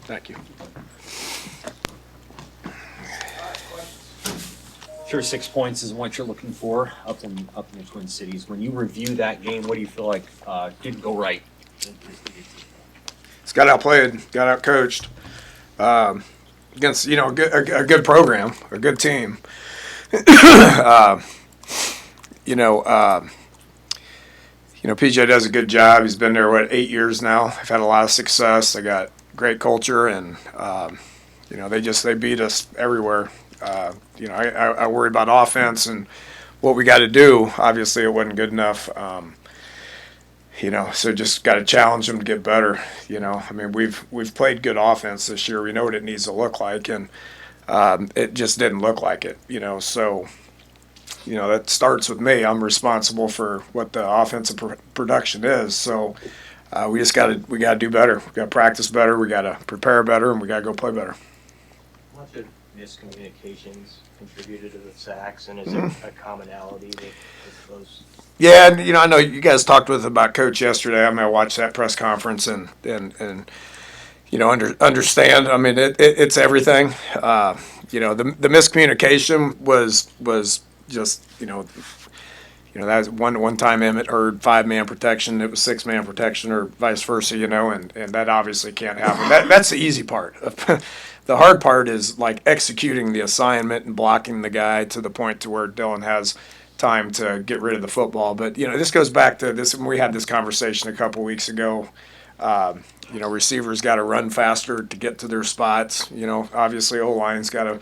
Thank you. Sure, 6 points is what you're looking for up in the Twin Cities. When you review that game, what do you feel like didn't go right? It's got outplayed, got outcoached. Against a good program, a good team. PJ does a good job. He's been there 8 years now. They've had a lot of success. They got great culture, and they beat us everywhere. I worry about offense and what we got to do. Obviously, it wasn't good enough. So just got to challenge them to get better. We've played good offense this year. We know what it needs to look like, and it just didn't look like it. So that starts with me. I'm responsible for what the offensive production is. So we got to do better. We got to practice better. We got to prepare better, and we got to go play better. How much of miscommunications contributed to the sacks, and is it a commonality with those? Yeah, and I know you guys talked with about Coach yesterday. I watched that press conference and understand. It's everything. The miscommunication was just that was one time Emmett heard 5-man protection. It was 6-man protection, or vice versa. And that obviously can't happen. That's the easy part. The hard part is like executing the assignment and blocking the guy to the point to where Dylan has time to get rid of the football. But this goes back to this. We had this conversation a couple weeks ago. Receivers got to run faster to get to their spots. Obviously O-line's got to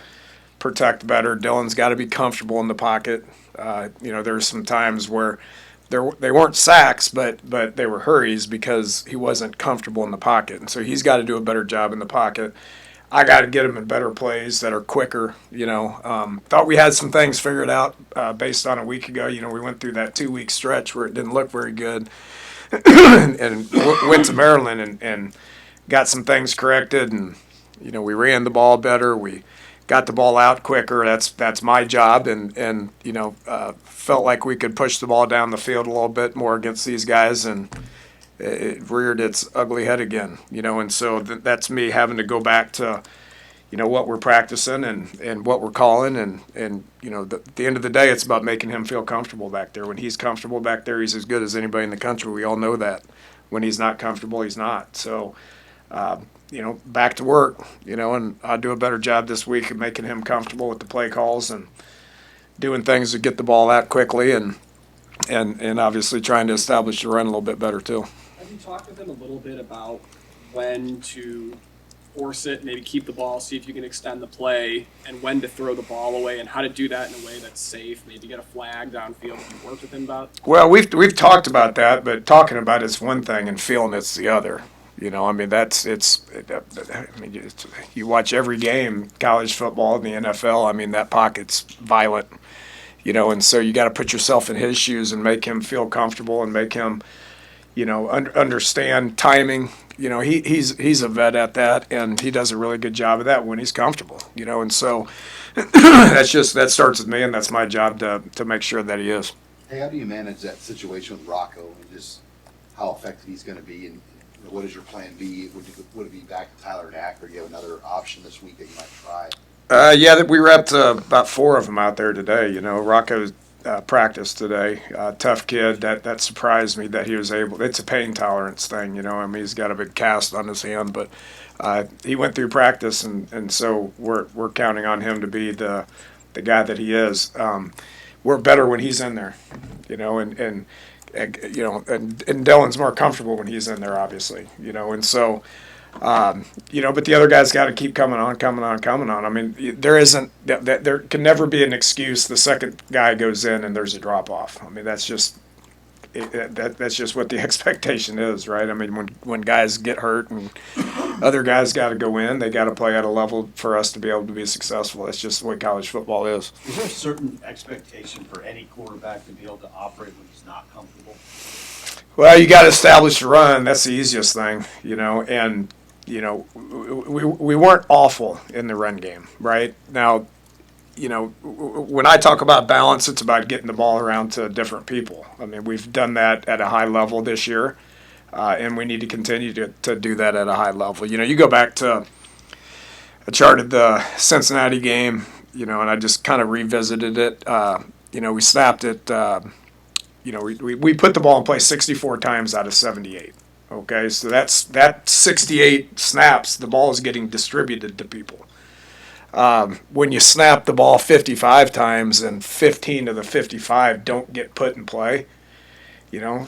protect better. Dylan's got to be comfortable in the pocket. There's some times where they weren't sacks, but they were hurries because he wasn't comfortable in the pocket. And so he's got to do a better job in the pocket. I got to get him in better plays that are quicker. Thought we had some things figured out based on a week ago. We went through that 2-week stretch where it didn't look very good, and went to Maryland and got some things corrected. And we ran the ball better. We got the ball out quicker. That's my job. And felt like we could push the ball down the field a little bit more against these guys, and it reared its ugly head again, and so that's me having to go back to, what we're practicing and what we're calling, and at the end of the day, it's about making him feel comfortable back there. When he's comfortable back there, he's as good as anybody in the country. We all know that. When he's not comfortable, he's not. So, back to work, and I'll do a better job this week of making him comfortable with the play calls and doing things to get the ball out quickly, and obviously trying to establish the run a little bit better too. Have you talked with him a little bit about when to force it, maybe keep the ball, see if you can extend the play, and when to throw the ball away, and how to do that in a way that's safe, maybe get a flag downfield? Have you worked with him about? Well, we've talked about that, but talking about it's one thing and feeling it's the other. You watch every game, college football and the NFL. That pocket's violent, and so you got to put yourself in his shoes and make him feel comfortable and make him, understand timing. He's a vet at that, and he does a really good job of that when he's comfortable. And so that starts with me, and that's my job to make sure that he is. Hey, how do you manage that situation with Rocco, and just how effective he's going to be, and what is your plan B? Would it be back to Tyler Knack, or do you have another option this week that you might try? We wrapped about 4 of them out there today. Rocco's practiced today. Tough kid. That surprised me that he was able. It's a pain tolerance thing, he's got a big cast on his hand, but he went through practice, and so we're counting on him to be the guy that he is. We're better when he's in there, and Dylan's more comfortable when he's in there, obviously, and so. But the other guys got to keep coming on. There can never be an excuse the second guy goes in and there's a drop off. That's just that's just what the expectation is, right? When guys get hurt and other guys got to go in, they got to play at a level for us to be able to be successful. That's just the way college football is. Is there a certain expectation for any quarterback to be able to operate when he's not comfortable? Well, you got to establish the run. That's the easiest thing, and we weren't awful in the run game, right? Now, when I talk about balance, it's about getting the ball around to different people. We've done that at a high level this year. And we need to continue to do that at a high level. You go back to, I charted the Cincinnati game, and I just kind of revisited it. We snapped it, we put the ball in play 64 times out of 78. Okay, so that 68 snaps, the ball is getting distributed to people. When you snap the ball 55 times and 15 of the 55 don't get put in play, there's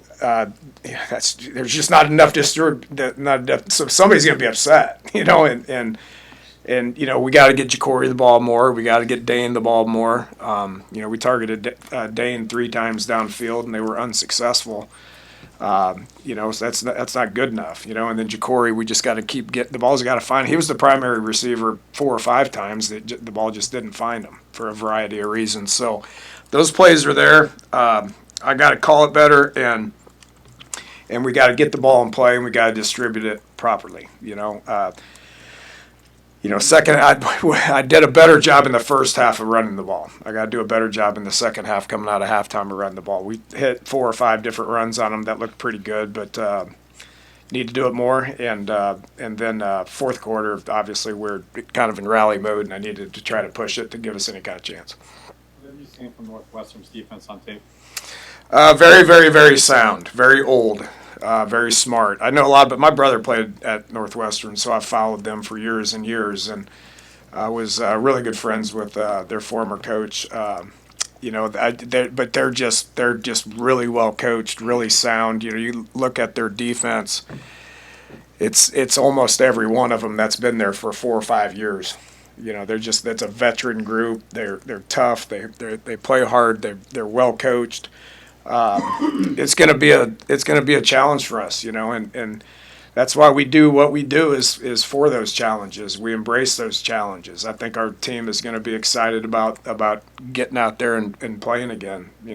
just not enough so somebody's going to be upset, and we got to get Jacory the ball more. We got to get Dane the ball more. We targeted Dane 3 times downfield, and they were unsuccessful. So that's not good enough. And then Jacory, we just got to keep getting the ball's got to find. He was the primary receiver 4 or 5 times. The ball just didn't find him for a variety of reasons. So those plays are there. I got to call it better, and we got to get the ball in play, and we got to distribute it properly. Second, I did a better job in the first half of running the ball. I got to do a better job in the second half coming out of halftime of running the ball. We hit 4 or 5 different runs on them that looked pretty good, but need to do it more. And then fourth quarter, obviously, we're kind of in rally mode, and I needed to try to push it to give us any kind of chance. What have you seen from Northwestern's defense on tape? Very, very, very sound, very old. Very smart. I know a lot, but my brother played at Northwestern, so I followed them for years and years, and I was really good friends with their former coach. But they're just really well coached, really sound. You look at their defense; it's almost every one of them that's been there for 4 or 5 years. That's a veteran group. They're tough. They play hard. They're well coached. It's going to be a challenge for us, and that's why we do what we do is for those challenges. We embrace those challenges. I think our team is going to be excited about getting out there and playing again. We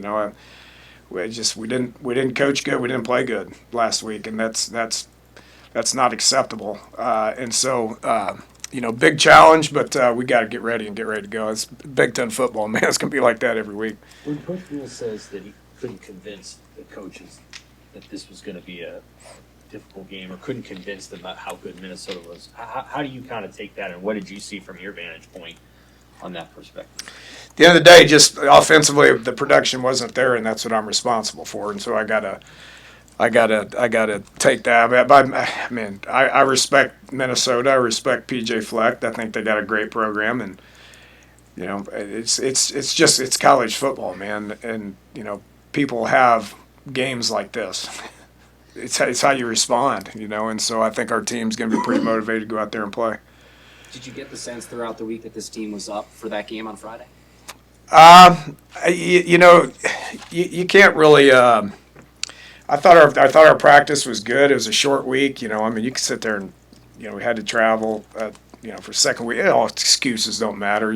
didn't coach good. We didn't play good last week, and that's not acceptable. And so big challenge, but we got to get ready to go. It's Big Ten football, man. It's going to be like that every week. When Coach Rule says that he couldn't convince the coaches that this was going to be a difficult game, or couldn't convince them about how good Minnesota was, how do you kind of take that, and what did you see from your vantage point on that perspective? At the end of the day, just offensively, the production wasn't there, and that's what I'm responsible for. And so I gotta take that. I respect Minnesota. I respect PJ Fleck. I think they got a great program, and it's college football, man. And people have games like this. It's how you respond, and so I think our team's going to be pretty motivated to go out there and play. Did you get the sense throughout the week that this team was up for that game on Friday? You can't really. I thought our practice was good. It was a short week. You can sit there and we had to travel. For second week, all excuses don't matter.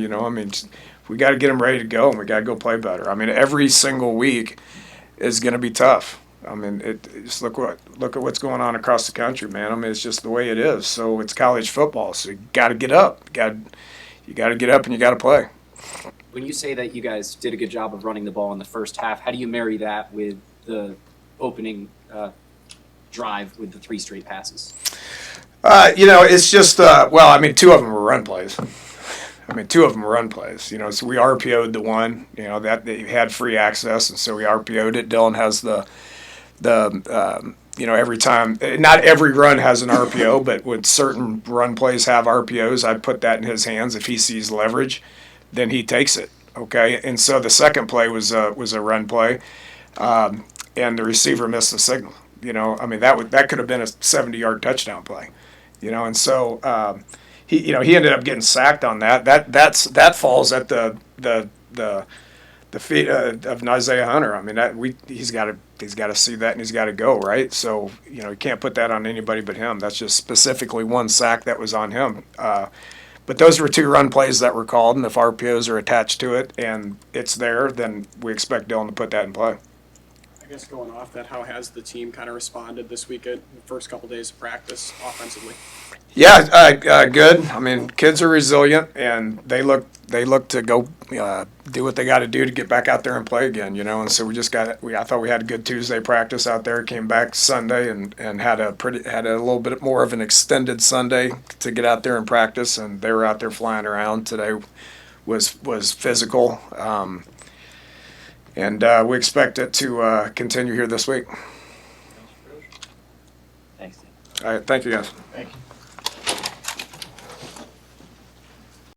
We got to get them ready to go, and we got to go play better. Every single week is going to be tough. Just look at what's going on across the country, man. It's just the way it is. So it's college football. So you got to get up. You got to get up and you got to play. When you say that you guys did a good job of running the ball in the first half, how do you marry that with the opening drive with the 3 straight passes? It's just 2 of them were run plays. 2 of them were run plays. So we RPO'd the one. That they had free access, and so we RPO'd it. Dylan has the every time. Not every run has an RPO, but when certain run plays have RPOs, I put that in his hands. If he sees leverage, then he takes it. Okay, and so the second play was a run play, and the receiver missed the signal. That could have been a 70-yard touchdown play. And so he ended up getting sacked on that. That falls at the feet of Isaiah Hunter. He's got to see that, and he's got to go, right. So you can't put that on anybody but him. That's just specifically one sack that was on him. But those were 2 run plays that were called, and if RPOs are attached to it and it's there, then we expect Dylan to put that in play. I guess going off that, how has the team kind of responded this week at the first couple days of practice offensively? Yeah, good. I mean, kids are resilient, and they look to go do what they got to do to get back out there and play again. You know, and so I thought we had a good Tuesday practice out there. Came back Sunday and had a little bit more of an extended Sunday to get out there and practice, and they were out there flying around. Today was physical, and we expect it to continue here this week. Thanks, Dan. All right, thank you guys. Thank you.